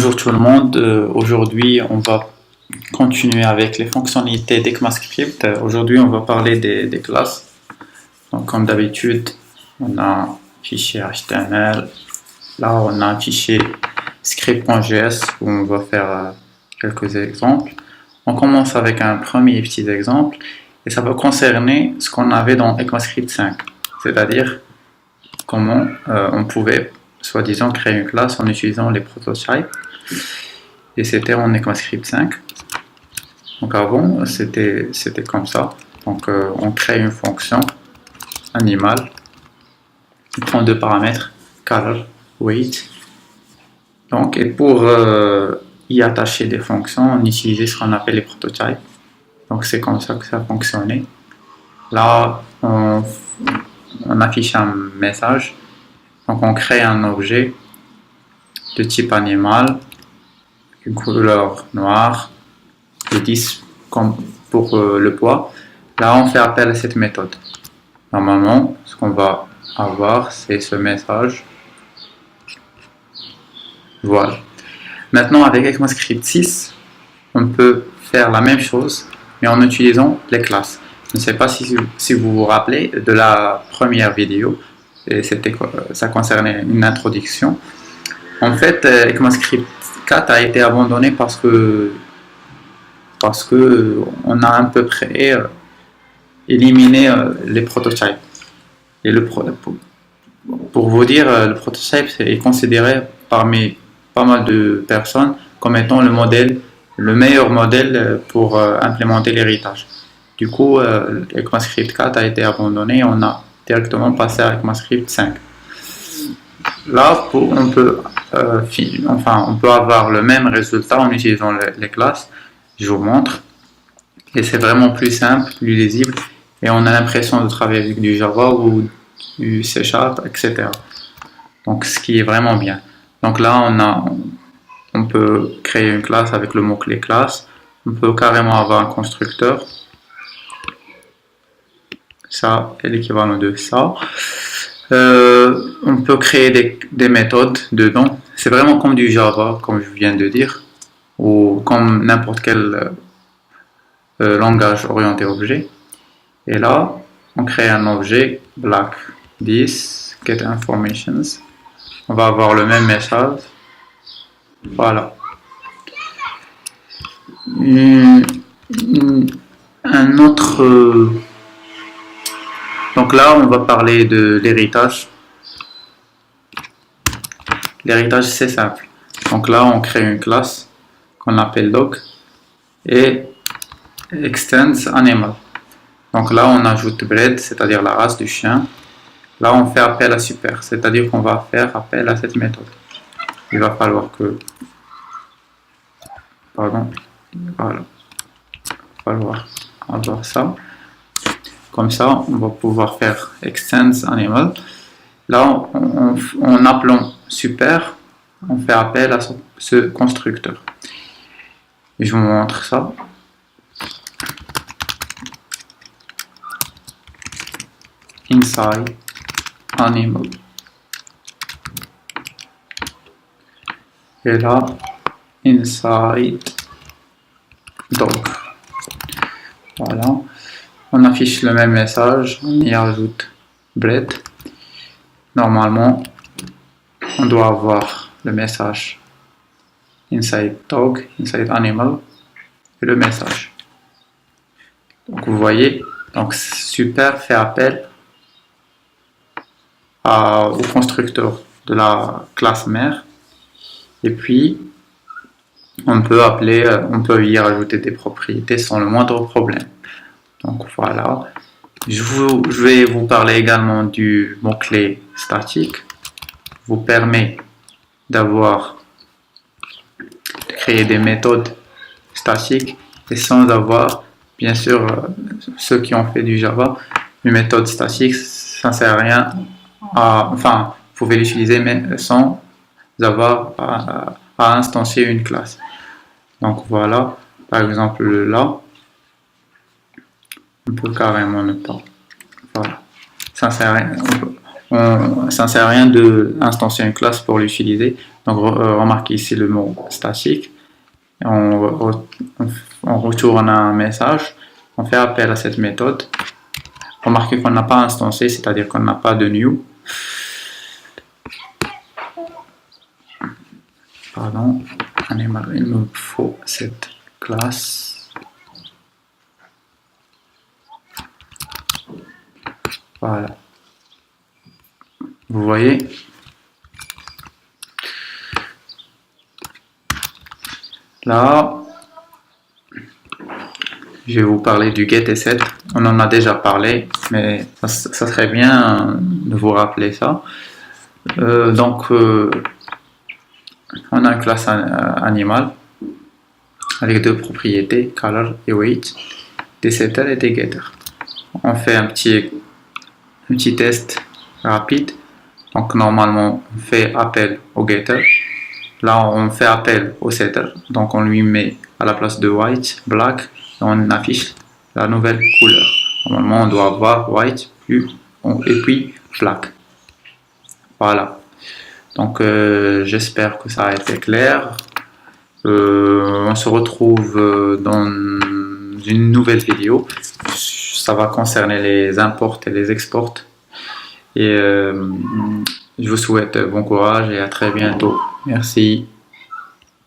Bonjour tout le monde. Aujourd'hui, on va continuer avec les fonctionnalités d'ECMAScript. Aujourd'hui, on va parler des classes. Donc, comme d'habitude, on a un fichier HTML. Là, on a un fichier script.js où on va faire quelques exemples. On commence avec un premier petit exemple et ça va concerner ce qu'on avait dans ECMAScript 5, c'est-à-dire comment on pouvait soi-disant créer une classe en utilisant les prototypes, et c'était en ECMAScript 5. Donc avant c'était comme ça. Donc on crée une fonction animal, on prend deux paramètres, color, weight. Donc, et pour y attacher des fonctions, on utilisait ce qu'on appelle les prototypes. Donc c'est comme ça que ça fonctionnait. Là on affiche un message. Donc on crée un objet de type animal, une couleur noire, et 10 comme pour le poids. Là on fait appel à cette méthode. Normalement ce qu'on va avoir c'est ce message. Voilà. Maintenant avec ECMAScript 6, on peut faire la même chose mais en utilisant les classes. Je ne sais pas si vous vous rappelez de la première vidéo, et ça concernait une introduction. En fait, ECMAScript 4 a été abandonné parce que on a à peu près éliminé les prototypes. Et pour vous dire, le prototype est considéré parmi pas mal de personnes comme étant le meilleur modèle pour implémenter l'héritage. Du coup, ECMAScript 4 a été abandonné et on a directement passé à ECMAScript 5. Là, on peut avoir le même résultat en utilisant les classes. Je vous montre. Et c'est vraiment plus simple, plus lisible. Et on a l'impression de travailler avec du Java ou du C#, etc. Donc, ce qui est vraiment bien. Donc là, on peut créer une classe avec le mot-clé classe. On peut carrément avoir un constructeur. Ça est l'équivalent de ça. On peut créer des méthodes dedans. C'est vraiment comme du Java, comme je viens de dire, ou comme n'importe quel langage orienté objet. Et là, on crée un objet black 10 get informations. On va avoir le même message. Voilà. Un autre. Donc là, on va parler de l'héritage. L'héritage, c'est simple. Donc là, on crée une classe qu'on appelle dog et extends animal. Donc là, on ajoute breed, c'est-à-dire la race du chien. Là, on fait appel à super, c'est-à-dire qu'on va faire appel à cette méthode. Il va falloir que... Pardon. Voilà. Il va falloir avoir ça. Comme ça, on va pouvoir faire extends animal. Là, en appelant super, on fait appel à ce constructeur. Et je vous montre ça. Inside animal. Et là, inside dog. Voilà. On affiche le même message, on y ajoute bread. Normalement, on doit avoir le message inside dog, inside animal et le message. Donc vous voyez, donc super fait appel au constructeur de la classe mère, et puis on peut y rajouter des propriétés sans le moindre problème. Donc voilà, je vais vous parler également du mot-clé statique. Vous permet de créer des méthodes statiques et sans avoir, bien sûr, ceux qui ont fait du Java, une méthode statique, ça ne sert à rien. Vous pouvez l'utiliser mais sans avoir à instancier une classe. Donc voilà, par exemple là, on peut carrément ne pas. Voilà, ça sert à rien. ça ne sert à rien d'instancier une classe pour l'utiliser. Donc remarquez ici le mot statique. On retourne un message, on fait appel à cette méthode. Remarquez qu'on n'a pas instancié, c'est-à-dire qu'on n'a pas de new. Pardon, il nous faut cette classe. Voilà. Vous voyez? Là, je vais vous parler du get et set. On en a déjà parlé, mais ça serait bien de vous rappeler ça. On a une classe animale avec deux propriétés, color et weight, des setters et des getters. On fait un petit test rapide. Donc normalement, on fait appel au getter. Là, on fait appel au setter. Donc on lui met à la place de white, black, et on affiche la nouvelle couleur. Normalement, on doit avoir white et puis black. Voilà. Donc j'espère que ça a été clair. On se retrouve dans une nouvelle vidéo. Ça va concerner les imports et les exports. Et je vous souhaite bon courage et à très bientôt. Merci.